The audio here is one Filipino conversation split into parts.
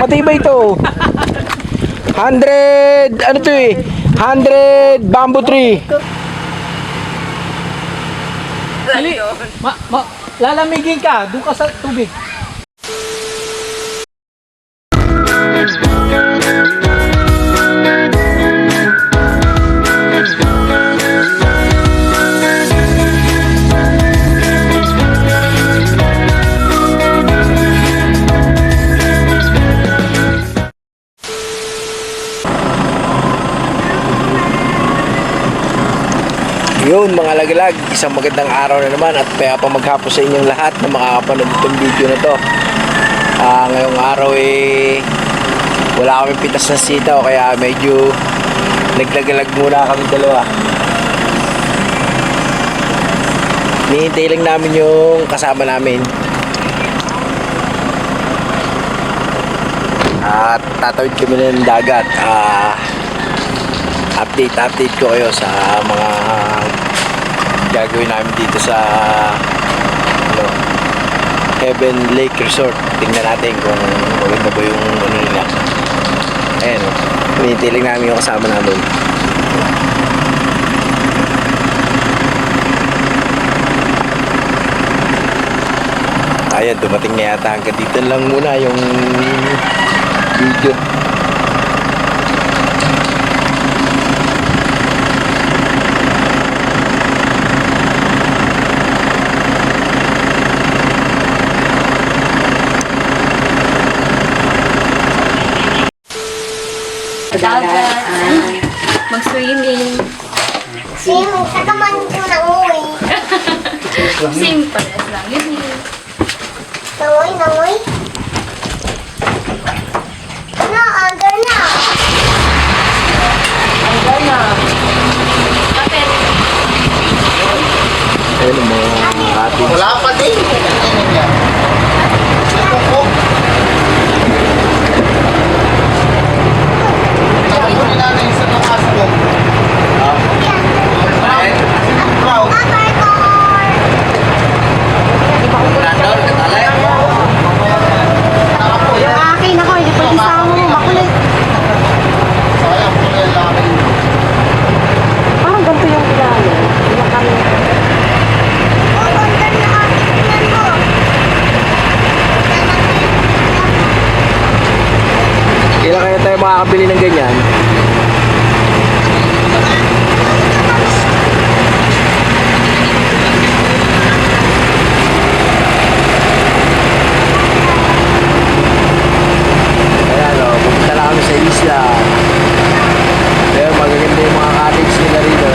matibay to. 100, ano to eh? 100 bamboo tree. Dali, lalamigin ka, doon ka sa tubig. Yun mga lagalag, isang magandang araw na naman at kaya pa maghapon sa inyong lahat na makakapanood itong video na to. Ngayong araw wala kami pitas na sitaw kaya medyo naglagalag muna kami dalawa. Nihintay lang namin yung kasama namin. At tatawid kami ng dagat. Update ko kayo sa mga gagawin namin dito sa Heaven Lake Resort. Tingnan natin kung maganda ba yung nila. Ayan, hinihintay lang namin yung kasama namin. Ayan, dumating na yata. Hanggang dito lang muna yung video. Dagat, mag-swimming. Swimming, saka man ko nang uwi. Same pares lang yun eh. Nangoy. No, under na. Under na. Kapit. Ayun ang mga ating Wala pa din. Yung akin ako, hindi pwede sa mo. Makulit. Parang ganito yung kilala. Yung kami. Oh, under na akin. Tingnan mo. Kailan kaya tayo makakabili ng ganyan? Ayan o, pupunta lang kami sa isla. Ayan, magaganda yung mga cottage nila rito.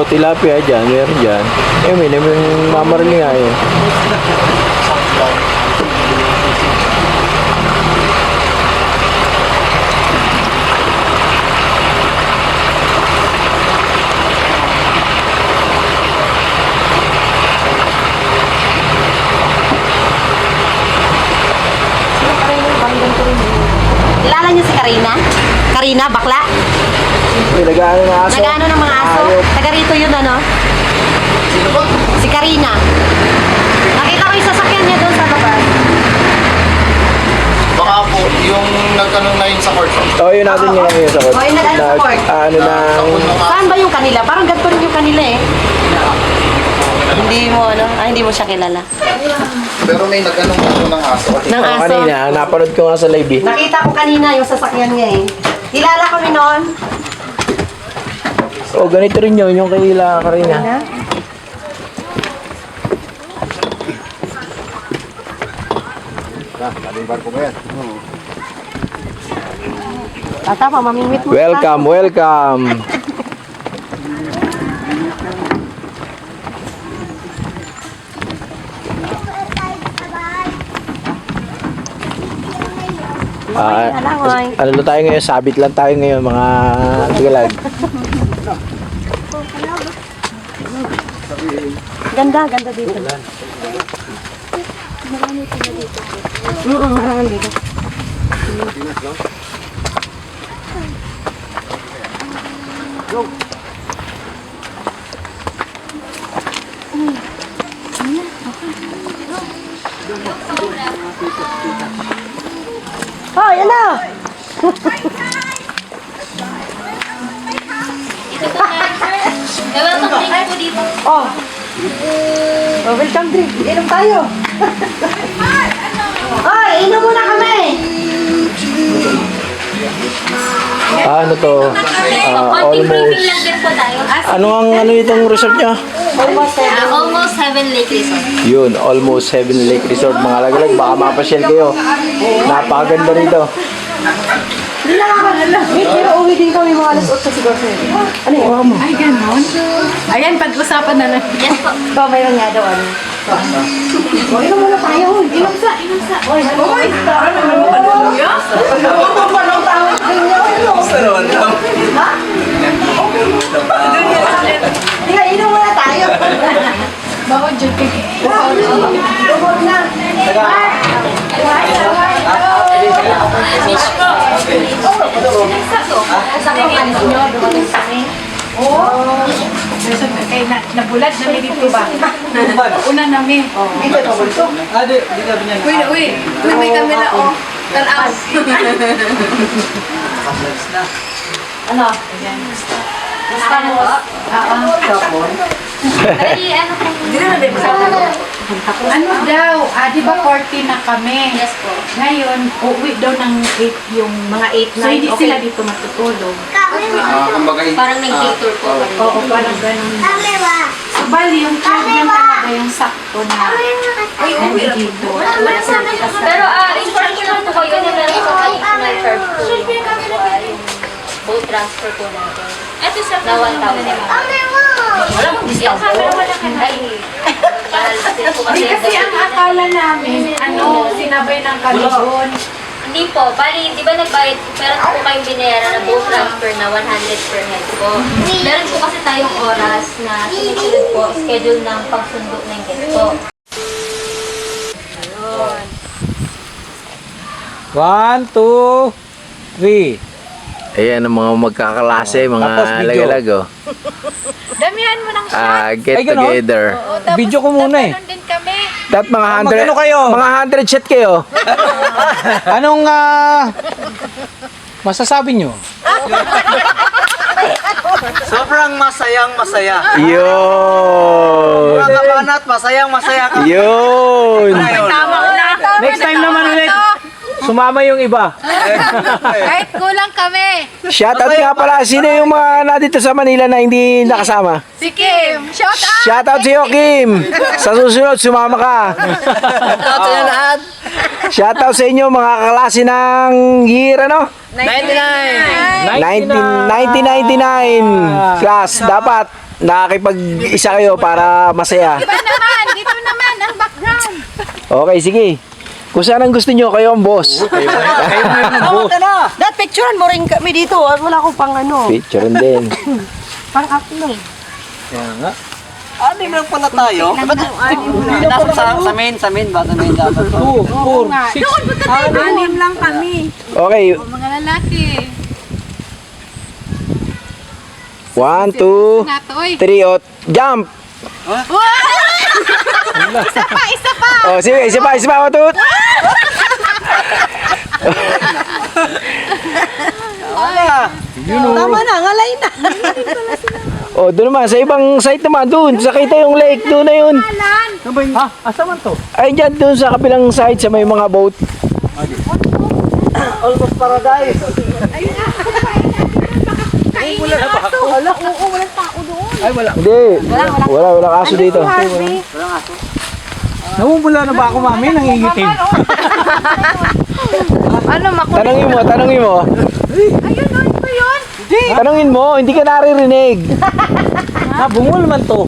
tilapia dyan, meron dyan. Eh, may naman mamaril nga eh. Kilala niyo si Karina? Karina, bakla? May nag-ano ng aso. Nag-ano ng mga aso? Ayop. Taga rito yun, ano? Sino ba? Si Karina. Nakita ko yung sasakyan niya doon sa labas. Baka po, yung nagtanong na yun sa court. Oh, yun natin yung ngayon sa court. Oh, yung nag-ano sa court. Ano na... Saan ba yung kanila? Parang ganito rin yung kanila eh. Hindi mo, ano? Hindi mo siya kilala. Pero may nagtanong ng aso. Ng aso. Kanina, napanood ko nga sa live eh. Nakita ko kanina yung sasakyan niya eh. Kilala kami noon. Oh, ganito rin yun, yung kaila Karina. Tata pa, mamimit mo. Welcome, welcome. Ano lang tayo ngayon? Sabit lang tayo ngayon, mga tigalag. Ganda, ganda dito. Marami dito. Oh, yan na! Welcome drink po dito. Oh, welcome drink. Inom tayo. Oy, inom muna kami. Ano to? Konting briefing lang din po tayo. Ano itong resort nyo? Almost 7 Lake Resort. Yun, almost 7 Lake Resort. Mga lagalag, baka mapasyal kayo. Napakaganda rito. Hindi na ako. Pero uwi din kami mga alas 8 siguro. Ano yun? Ay, ganon. Ayan, pag-usapan na lang. Yes po. Ikaw mayroon nga daw ano. O, inom muna tayo. Inom sa. Oy, tara na naman. Ano tawag din niya? Ha? Hindi nga, inom muna tayo. Bako, Juti. Lubog na. Fish po. Sa kamalis nyo, dumating kami. Kaya nabulat na may dito ba? Una namin. Dito, ito. Uy, may kamera, oh. Tanaw. Ano? Basta mo. Bali, ano po? Ano daw? Di ba 40 na kami? Yes po. Ngayon, uuwi daw ng 8 yung Mga 8, 9. So, hindi sila dito matutulog. Kumbaga, Parang nag-take tour po. Oo, parang ganun. So, bali, yung 12 lang talaga yung sakto na nandito. Pero, inform ko lang po kayo na meron po kayo na curve po yung boat transfer po natin. Ito sa na 1,000. Wala mong discount po? Ay, mahal din po kasi. Kasi ang akala namin, sinabay ng kaligon. Hindi po. Bali, di ba nagbayad, meron po kayong binayaran na boat transfer na 100 per head po. Meron po kasi tayong oras na sinisunod po, schedule ng pagsundo ng guest po. 1, 2, 3. Ayan ang mga magkakalase, mga Tapos video. lagalag oh. Damihan mo ng Get Ay, ganon? together. Video ko muna eh. din kami. Dapat mga 100, Magkano kayo? mga 100 shot kayo. Anong masasabi nyo? Sobrang masayang masaya. Yun. Mga kabanat, masayang masaya ka. Yun. Next time naman ulit. Sumama yung iba. Kahit kulang kami. Shoutout nga pala. Sino yung mga nandito sa Manila na hindi nakasama? Si Kim, shout out! Shoutout sa iyo, Kim. Sa susunod, sumama ka. Shoutout sa inyo lahat. Shoutout sa inyo, mga kaklase ng year, ano? 99. 1999 class. Dapat nakakipag-isa kayo para masaya. Iba naman, dito naman ang background. Okay, sige. Kung saan ang gusto nyo, kayo ang boss. Dad, picturean mo rin kami dito. Wala akong pang ano. Picture din. Pang upload. Kaya nga. Anim lang pala tayo. Sa main ba? Sa main dapat. 2, 4, 6, Anim lang kami. Okay, Mga lalaki. 1, 2, Nato, oy. 3, jump! Isa pa. Oh, sige, isa pa, 1, 2. Tama na, ngalay na. Oh, doon naman, sa ibang site naman, doon. Sakita yung lake, doon na yun. Ha? Asa man to? Ay, dyan, doon sa kapilang side, sa may mga boat. Almost paradise. Ay, wala. Hindi, walang aso dito. Namumula na ba ako, mami? Nangingitim. Tanungin mo. Tanungin mo, hindi ka naririnig. Bungol man to.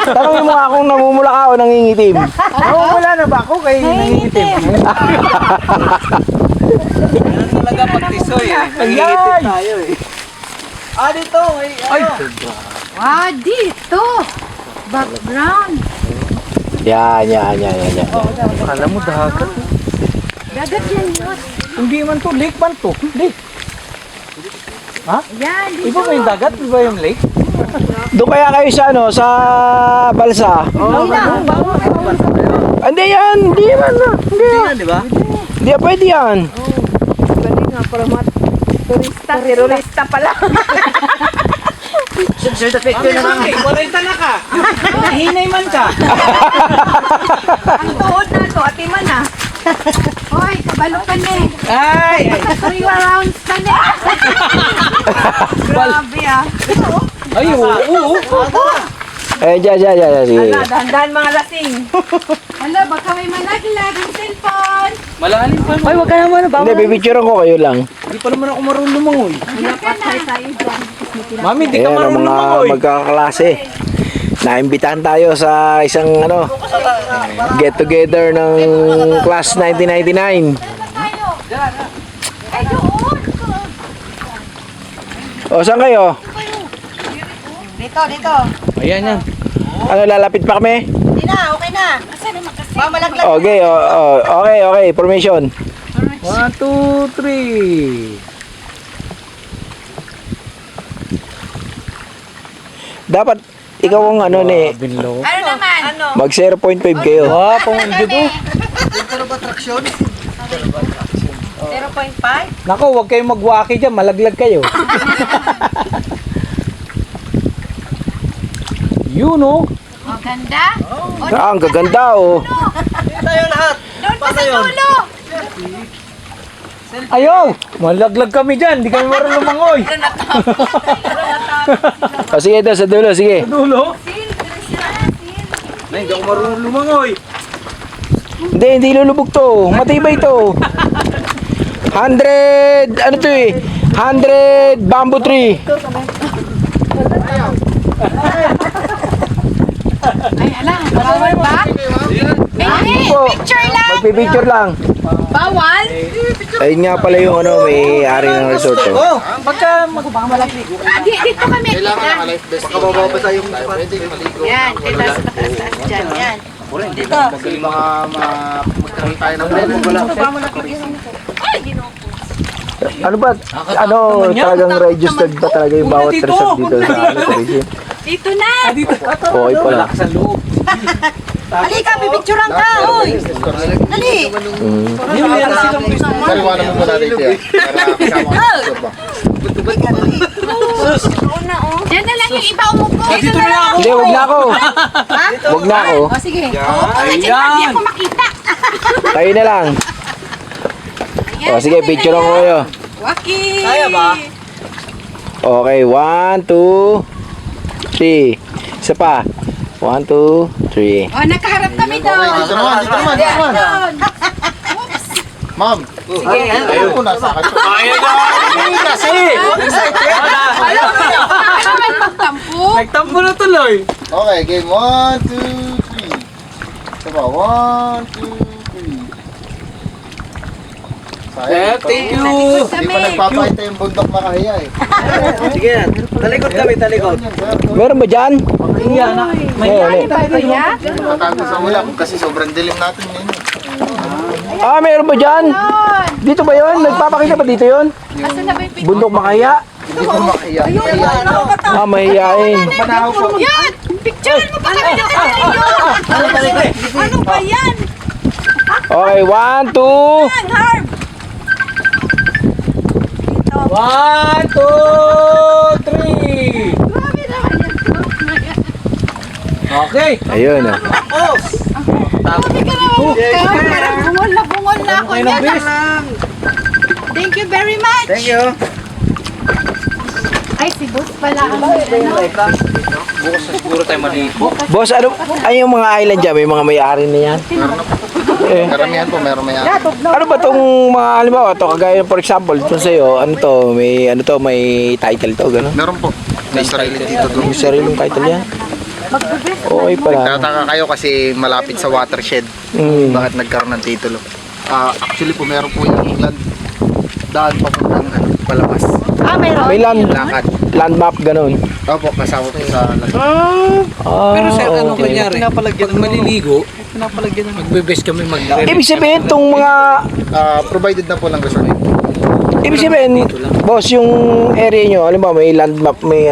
Tanungin mo nga kung namumula ka o nangingitim. Namumula na ba ako kay nangingitim? Talaga pagtisoy eh. Nangingitim tayo eh. Dito. Ay. Dito. Background. Yan. Alam mo, dagat. Dagat yan yun. Hindi man to, lake man to. Lake. Yan, dito. Iba ba yung dagat? Iba yung lake? Doon kaya kayo sa sa balsa. Hindi yan, hindi yan. Di ba? Hindi pwede yan. Terorista pala. Sir, the picture na lang. Waray na ka. Nahinay man ka. Ang tuhod na to, ati man ah. Hoy, kabalo ka na eh. Ay! 3 rounds ka na eh. Grabe ah. Ay, oo. Dyan, sige. Dahan-dahan mga lasing. Hala, baka may malaglag ang cellphone. Malalim pa. Ay, wag ka naman. Hindi, bibicturean ko kayo lang. Hindi pa naman ako marunong lumangoy. Mami, di ka Ayan ang marunong mga lumangoy. magkakaklase. Naimbitahan tayo sa isang get together ng class 1999. Ay, doon. O, saan kayo? Dito. Ayan yan. Ano, lalapit pa kami? Hindi na, okay na. Mamalaglag. Okay, okay, formation. 1, 2, 3. Dapat ikaw ang ano ni, Binlo. Ano naman? mag 0.5 kayo. Ah, pangandyo to. Pero ba traksyon? 0.5. Nako, huwag kayong magwaki dyan. Malaglag kayo. Yun oh. Oh, ganda. Ang gaganda oh. Tayo lahat. Doon pa sa dulo. Ayaw! Malaglag kami dyan. Hindi kami marunong lumangoy. O sige daw, sa dulo, sige. Dulo? Ay, hindi ako marunong lumangoy. Hindi lulubog to. Matibay to. 100, ano to eh? 100 bamboo tree. Ay, ala. Bawal ba? Hindi. Po. Picture lang. Magpipicture lang. Bawal? Ayun nga pala yung ano, may ari ng resort to. Oh, pagka Dito kami. Kailangan naka-life vest. Baka mababasa yung pwede maligo. Yan, taas dyan. Yan. Dito. Magaling magkaroon tayo ng Ano ba? Ano, talagang registered ba talaga yung bawat resort dito sa ano, tourism? Dito na. dito. Okay pala. Sa loob. Halika, bibicturean ka. Hoy. Dali. Meron silang gusto. Paliwanag mo muna dito yan. Para kasama ang picture ba? Diyan na lang yung iba umupo. Dito na lang ako. Hindi, wag na ako. Wag na ako. O, sige. Oo, kasi hindi ako makita. Tayo na lang. O sige, picture ko kayo. Waki. Kaya ba? Okay, 1, 2, 3. Isa pa. 1, 2, 3. O, nakaharap kami doon. Dito naman. Doon. Ma'am. Sige. Ayaw ko na sa akin. Ayaw na kasi. Nagtampo na tuloy. Okay, game 1, 2, 3. Diba? 1, 2, 3. Thank you. Hindi pa nagpapakita yung bundok makahiya eh. Sige yan. Talikod kami, talikod. Meron ba dyan? Iya na. Meron. Tatago sa ulam kasi sobrang dilim natin ngayon. Ah, meron ba dyan? Dito ba yun? Nagpapakita ba dito yun? Bundok Makaya? Hindi ko makahiya. Ah, mahihain. Panahaw po. Ano ba yan? Okay, 1, 2. 1, 2, 3. Okay. Ayun ah. Parang bungol na ako. Kayo ng bis. Thank you very much. Thank you. Ay, si Boss pala ang Bukas na siguro tayo maligo. Boss, ano ay yung mga island dyan? May mga may-ari na yan? Eh, Karamihan po, meron may ano ba tong mga halimbawa to kagaya for example ito sa'yo ano to may title to gano'n? Meron po. May sarili dito doon. Yung sariling title yan? Okay pala. Tataka kayo kasi malapit sa watershed. Mm. Bakit nagkaroon ng titulo? Actually po, meron po yung land. Daan papuntang palabas. May Lakad. land map gano'n. Opo, kasama po sa lakad. Ah, Pero sir, ano okay. kunyari? Pag maliligo, magbe-best kami Ibig sabihin itong mga Provided na po ng resort. ibig sabihin boss yung area nyo halimbawa may land map may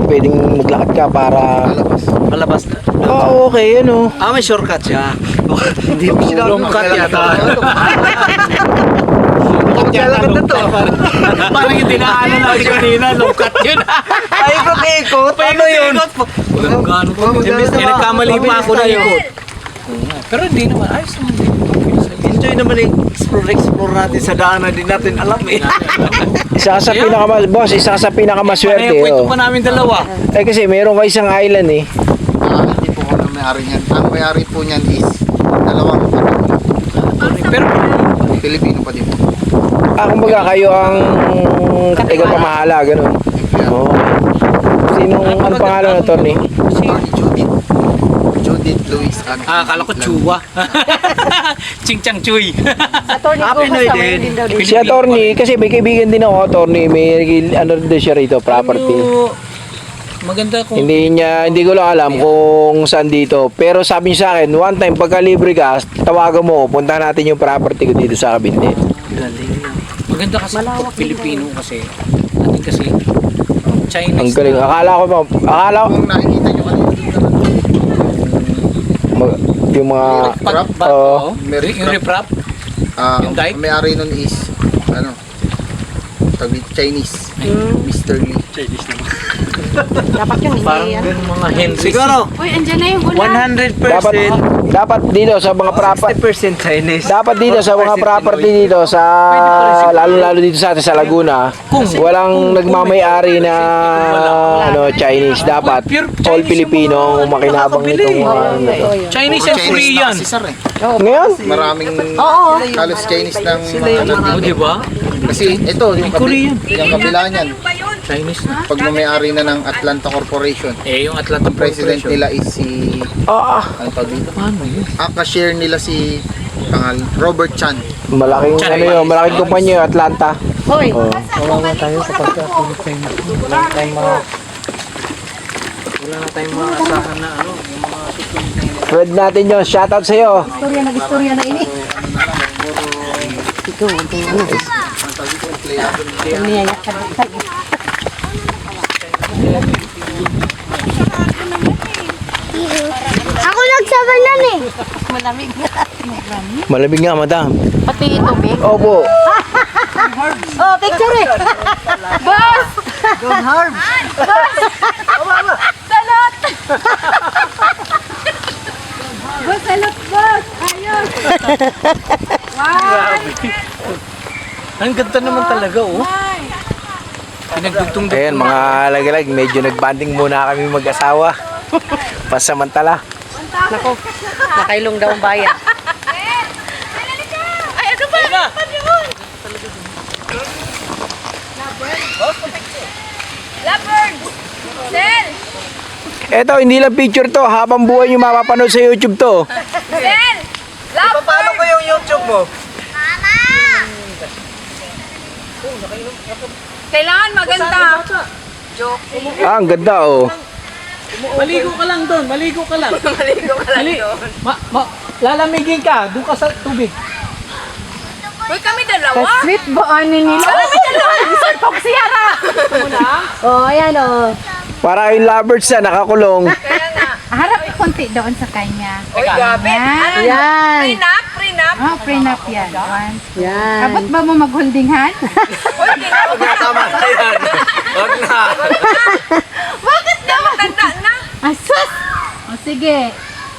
pwedeng maglakad ka para Malabas na. okay ano May shortcut siya. Hindi mo sila long cut yata. Maglalakad na to. Parang yung dinaanan natin kanina, long cut yun. Paikot-ikot. Ano yun? Walang gano'n po. Nagkamali pa ako na ikot. Pero hindi naman, ayos naman din. Enjoy naman yung explore natin sa daan na din natin alam eh. isa ka sa pinakamaswerte Kwento oh. pa namin dalawa. Kasi meron ka isang island eh Hindi po kami may-ari niyan. Ang may-ari po niyan is dalawang Pero Pilipino pa din po. kumbaga kayo ang tagapamahala gano'n oh. Sinong ano pangalan na Tony? Judith Luis akala ko Chua. Ching-chang Chuy. Happy New Year din. Si attorney kasi may kaibigan din ako attorney may ano din siya rito property Pero, maganda kung hindi ko lang alam kung saan dito pero sabi niya sa akin one time pagka libre ka tawagan mo puntahan natin yung property ko dito sa Cavite. maganda kasi pag Pilipino kasi ating kasi Chinese. Ang galing. Akala ko Kung nakikita nyo kanina dito yung mga Pag Oo. yung riprap. Yung dike? may-ari nun is Chinese. Mr. Lee. Parang yung mga Henry. Siguro, Uy, andyan na yung ulan. 100% dapat dito sa mga property 60% Chinese. dapat dito sa mga 40% property dito sa lalo dito sa atin sa Laguna walang nagmamay-ari na Chinese dapat all Filipino ang makinabang nitong Chinese and Korean. Si sir eh. ngayon Maraming halos Chinese ng Oh, di ba? kasi ito yung yung kabila niyan. Chinese na. Pag may-ari na ng Atlanta Corporation. Yung Atlanta President Corporation. nila is si ano tawag dito? Paano yun? Cashier nila si Robert Chan. malaking malaking kumpanya yung Atlanta Hoy. Wala na tayong mga asahan na yung mga Fred natin yun shoutout sa'yo Istorya na ini. Umiyayak ka na. Ako nagsabanan eh. malamig nga madam Pati tubig. opo Oh, picture eh. Boss! Don't harm. Salot! Boss, salot, boss! Ayos! Ang ganda naman talaga, oh. Pinagdugtong ayan mga lagalag medyo nagbanding muna kami mag-asawa pasamantala Nakailong daw ang bayan. Ay, ano ba? Sel! Eto, hindi lang picture to. Habang buhay nyo mapapanood sa YouTube to. Sel! Love Paano ko yung YouTube mo? Kailangan maganda. Ah, ang ganda oh. Maligo ka lang doon, maligo ka lang. Maligo ka lang doon. Lalamigin ka, doon ka sa tubig. Uy, kami dalawa. Sweet ba ano nila? Kami dalawa. Sir, siya na. Oh, ayan oh. Para yung lovers na nakakulong. Harap konti doon sa kanya. Uy, gabi. Yan. Yan. Prenup, prenup. Oh, prenup yan. One. Yan. Abot ba mo mag-holding hand? Uy, tinawag na. Tama na yan. Huwag na. Bakit na? Matanda na. Asus! O sige.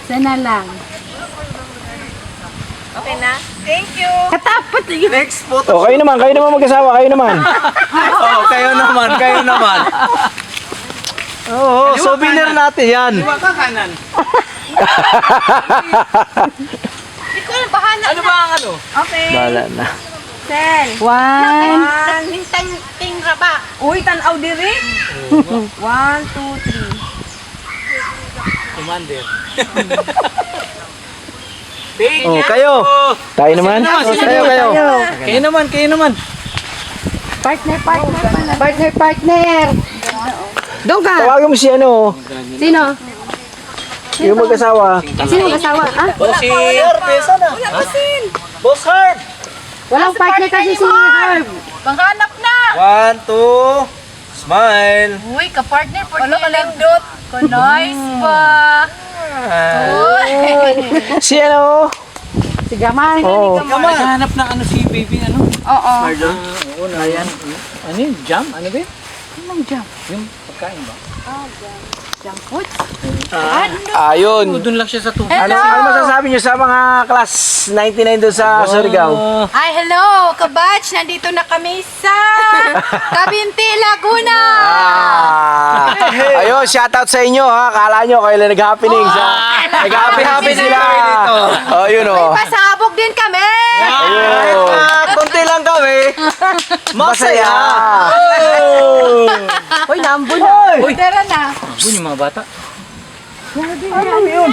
Sana lang. Okay na? Thank you. Katapot. Next photo. Oh, kayo naman mag-asawa, kayo naman. Oh, kayo naman, kayo naman. Oo, souvenir natin yan. Iwa ka kanan. Hindi ko alam, bahala Ano ba ang ano? Okay. Bala na. Sel. One. Nintang raba. Uy, tanaw diri. 1, 2, 3. Commander. Oh, kayo. Tayo naman. Kayo. Kayo naman. Partner. Partner. Doon ka. Tawagan mo si ano, Sino? yung mag-asawa. Sino kasawa? Ah? Si Herb, sana. Wala pa sin. Boss Herb. Walang partner kasi si Herb. Panghanap na. 1, 2, smile. Uy, ka-partner. Wala ka lang dot. Nice pa. Si ano? Si Gamay. Oh. Naghahanap ng ano si baby, ano? Oo. Oo, na yan. Ano yun? Jam? Ano ba yun? Anong jump? Yung pagkain ba? Jump food? Ayun. Doon lang siya sa tubig. Ano masasabi nyo sa mga class 99 doon sa Surigao? Ay, hello! Kabatch! Nandito na kami sa Cabinti, Laguna! Ayun, shoutout sa inyo ha. Kala nyo kayo lang nag-happening sa... Nag-happy sila. Oh, yun oh. Pasabog din kami! Ayun. Konti lang kami. Masaya. Uy, nambo na! Uy, tara na! Doon yung mga bata. Ano yun?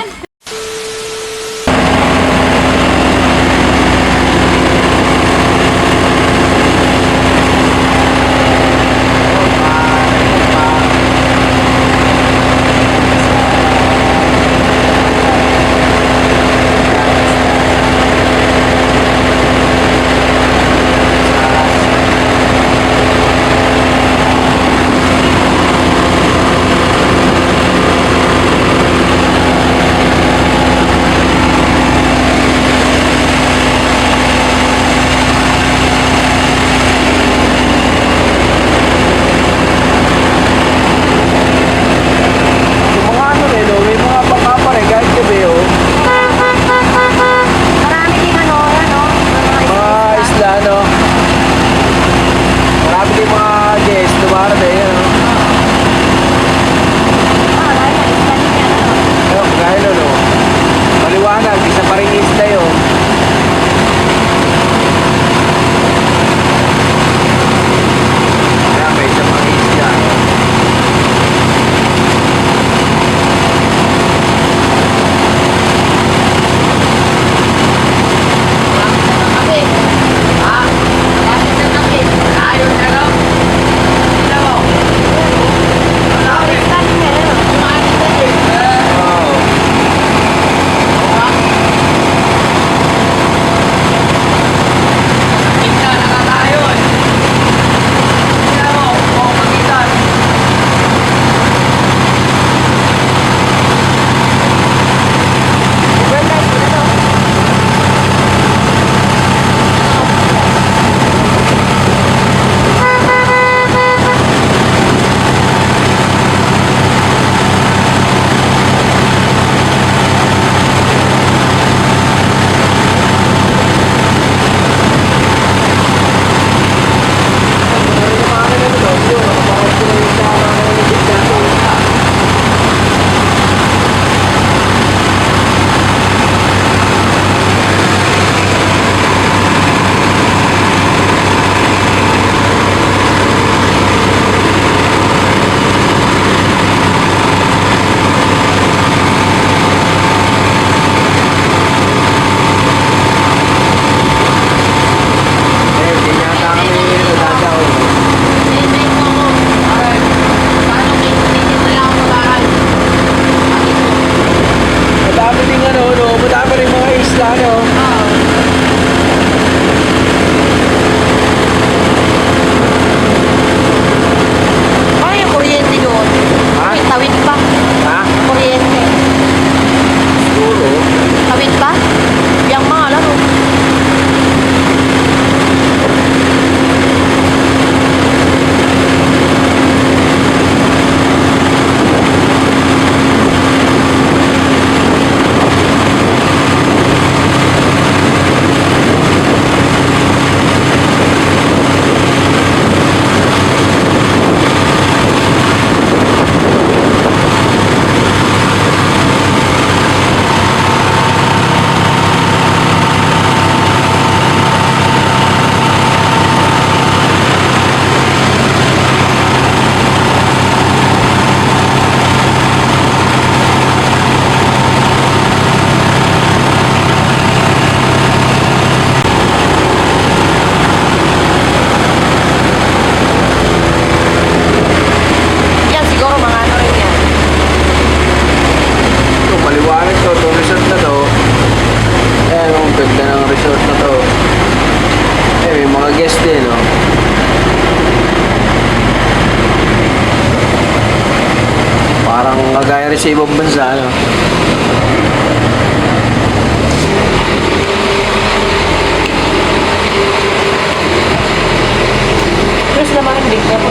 sa ibang bansa, ano? Pero sila mga hindi. Kaya po